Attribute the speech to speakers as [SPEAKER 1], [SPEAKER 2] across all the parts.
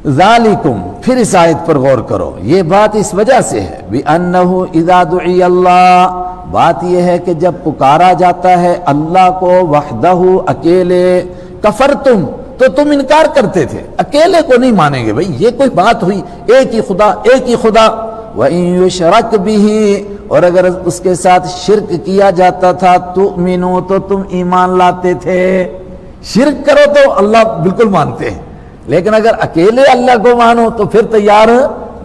[SPEAKER 1] ذالکم، پھر اس آیت پر غور کرو، یہ بات اس وجہ سے ہے بِأَنَّهُ اِذَا دُعِيَ اللَّهُ، بات یہ ہے کہ جب پکارا جاتا ہے اللہ کو وحدہ اکیلے، کفرتم، تو تم انکار کرتے تھے، اکیلے کو نہیں مانیں گے بھئی، یہ کوئی بات ہوئی، ایک ہی خدا، ایک ہی خدا، وَإِن يُشْرَكْ بِهِ، اور اگر اس کے ساتھ شرک کیا جاتا تھا تُؤْمِنُوا، تو تم ایمان لاتے تھے، شرک کرو تو اللہ بالکل مانتے ہیں، لیکن اگر اکیلے اللہ کو مانو تو پھر تیار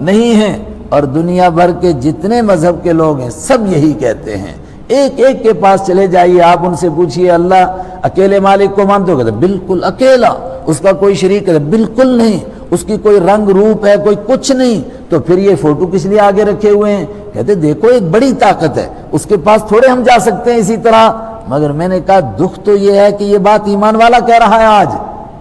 [SPEAKER 1] نہیں ہیں۔ اور دنیا بھر کے جتنے مذہب کے لوگ ہیں سب یہی کہتے ہیں، ایک ایک کے پاس چلے جائیے، آپ ان سے پوچھئے اللہ اکیلے مالک کو مانتے ہو، کہتے ہیں بالکل اکیلا، اس کا کوئی شریک، کہتے ہیں بالکل نہیں، اس کی کوئی رنگ روپ ہے، کوئی کچھ نہیں، تو پھر یہ فوٹو کس لیے آگے رکھے ہوئے ہیں؟ کہتے ہیں دیکھو ایک بڑی طاقت ہے، اس کے پاس تھوڑے ہم جا سکتے ہیں اسی طرح۔ مگر میں نے کہا دکھ تو یہ ہے کہ یہ بات ایمان والا کہہ رہا ہے، آج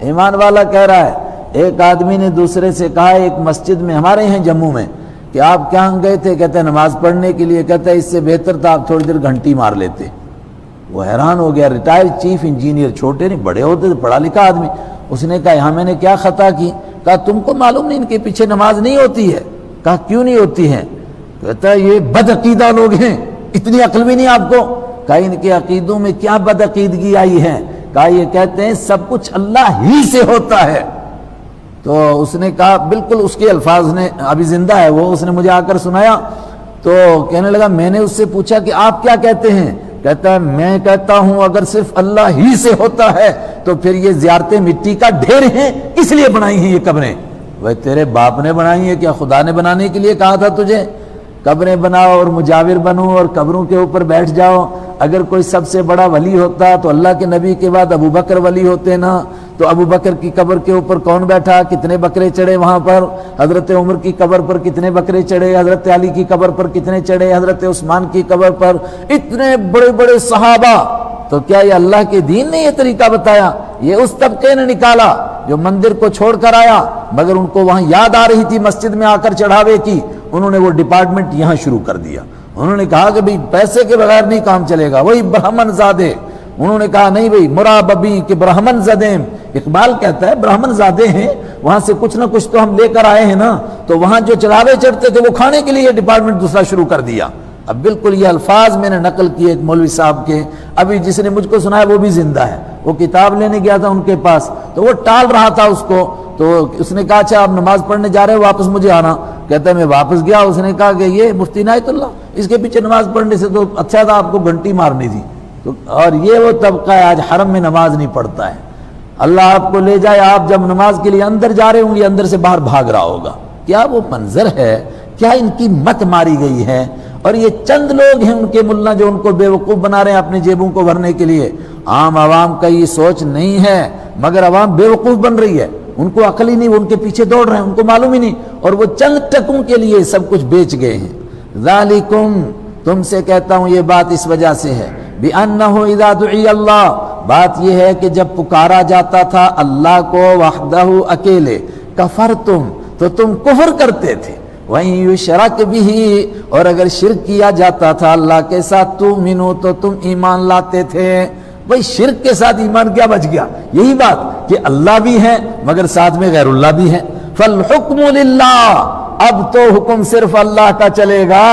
[SPEAKER 1] ایمان والا کہہ رہا ہے۔ ایک آدمی نے دوسرے سے کہا ایک مسجد میں، ہمارے یہاں جموں میں، کہ آپ کہاں گئے تھے؟ کہتے ہیں نماز پڑھنے کے لیے۔ کہتا ہے اس سے بہتر تھا آپ تھوڑی دیر گھنٹی مار لیتے۔ وہ حیران ہو گیا، ریٹائرڈ چیف انجینئر، چھوٹے نہیں بڑے ہوتے تھے، پڑھا لکھا آدمی۔ اس نے کہا یہاں میں نے کیا خطا کی؟ کہا تم کو معلوم نہیں ان کے پیچھے نماز نہیں ہوتی ہے؟ کہا کیوں نہیں ہوتی ہے؟ کہتا ہے یہ بد عقیدہ لوگ ہیں، اتنی عقل بھی نہیں آپ کو؟ کہا ان کے عقیدوں میں کیا بد عقیدگی آئی ہے؟ کہا یہ کہتے ہیں سب کچھ اللہ ہی سے ہوتا ہے۔ تو اس نے کہا بالکل اس کے الفاظ نے، ابھی زندہ ہے وہ، اس نے مجھے آ کر سنایا، تو کہنے لگا میں نے اس سے پوچھا کہ آپ کیا کہتے ہیں؟ کہتا ہے میں کہتا ہوں اگر صرف اللہ ہی سے ہوتا ہے تو پھر یہ زیارتیں مٹی کا ڈھیر ہیں، اس لیے بنائی ہیں یہ قبریں۔ وہ تیرے باپ نے بنائی ہیں کیا خدا نے بنانے کے لیے کہا تھا تجھے؟ قبریں بناؤ اور مجاور بنو اور قبروں کے اوپر بیٹھ جاؤ۔ اگر کوئی سب سے بڑا ولی ہوتا تو اللہ کے نبی کے بعد ابو بکر ولی ہوتے نا، تو ابو بکر کی قبر کے اوپر کون بیٹھا؟ کتنے بکرے چڑھے وہاں پر؟ حضرت عمر کی قبر پر کتنے بکرے چڑھے؟ حضرت علی کی قبر پر کتنے چڑھے؟ حضرت عثمان کی قبر پر اتنے بڑے بڑے صحابہ۔ تو کیا یہ اللہ کے دین نے یہ طریقہ بتایا؟ یہ اس طبقے نے نکالا جو مندر کو چھوڑ کر آیا، مگر ان کو وہاں یاد آ رہی تھی مسجد میں آ کر چڑھاوے کی، انہوں نے وہ ڈپارٹمنٹ یہاں شروع کر دیا۔ انہوں نے کہا کہ بھئی پیسے کے بغیر نہیں کام چلے گا، وہی برہمن زادے۔ انہوں نے کہا نہیں بھئی مراببی کہ برہمن زدیم، اقبال کہتا ہے برہمن زادے ہیں، وہاں سے کچھ نہ کچھ تو ہم لے کر آئے ہیں نا، تو وہاں جو چڑھاوے چڑھتے تھے وہ کھانے کے لیے یہ ڈپارٹمنٹ دوسرا شروع کر دیا۔ اب بالکل یہ الفاظ میں نے نقل کیے ایک مولوی صاحب کے، ابھی جس نے مجھ کو سنایا وہ بھی زندہ ہے، وہ کتاب لینے گیا تھا ان کے پاس، تو وہ ٹال رہا تھا اس کو، تو اس نے کہا اچھا آپ نماز پڑھنے جا رہے ہیں واپس مجھے آنا۔ کہتا ہے میں واپس گیا، اس نے کہا کہ یہ مفتی عنایت اللہ، اس کے پیچھے نماز پڑھنے سے تو اچھا تھا آپ کو گھنٹی مارنی تھی۔ تو اور یہ وہ طبقہ ہے آج حرم میں نماز نہیں پڑھتا ہے۔ اللہ آپ کو لے جائے، آپ جب نماز کے لیے اندر جا رہے ہوں گے اندر سے باہر بھاگ رہا ہوگا۔ کیا وہ منظر ہے؟ کیا ان کی مت ماری گئی ہے؟ اور یہ چند لوگ ہیں ان کے ملا جو ان کو بے وقوف بنا رہے ہیں اپنی جیبوں کو بھرنے کے لیے۔ عام عوام کا یہ سوچ نہیں ہے، مگر عوام بے وقوف بن رہی ہے، ان کو عقل ہی نہیں، وہ ان کے پیچھے دوڑ رہے ہیں، ان کو معلوم ہی نہیں، اور وہ چند ٹکوں کے لیے سب کچھ بیچ گئے ہیں۔ ذالکم، تم سے کہتا ہوں یہ بات اس وجہ سے ہے، بِأَنَّهُ إِذَا دُعِيَ اللَّهُ، بات یہ ہے کہ جب پکارا جاتا تھا اللہ کو وحدہ اکیلے، کفرتم، تو تم کفر کرتے تھے، وَإِن يُشْرَكْ بِهِ، اور اگر شرک کیا جاتا تھا اللہ کے ساتھ تُؤْمِنُوا، تو تم ایمان لاتے تھے۔ بھئی شرک کے ساتھ ایمان کیا بچ گیا؟ یہی بات کہ اللہ بھی ہے مگر ساتھ میں غیر اللہ بھی ہے۔ فَالْحُكْمُ لِلَّهِ، اب تو حکم صرف اللہ کا چلے گا۔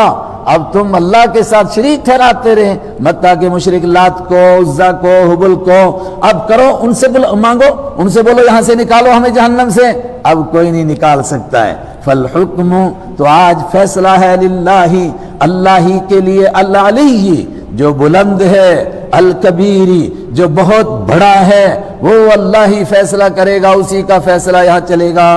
[SPEAKER 1] اب تم اللہ کے ساتھ شریک ٹھہراتے رہے، متا کہ مشرک لات کو، عزا کو، حبل کو، اب کرو ان سے مانگو، ان سے بولو یہاں سے نکالو ہمیں جہنم سے، اب کوئی نہیں نکال سکتا ہے۔ فالحکم، تو آج فیصلہ ہے للہ، اللہ ہی کے لیے، العلی جو بلند ہے، الکبیری جو بہت بڑا ہے، وہ اللہ ہی فیصلہ کرے گا، اسی کا فیصلہ یہاں چلے گا۔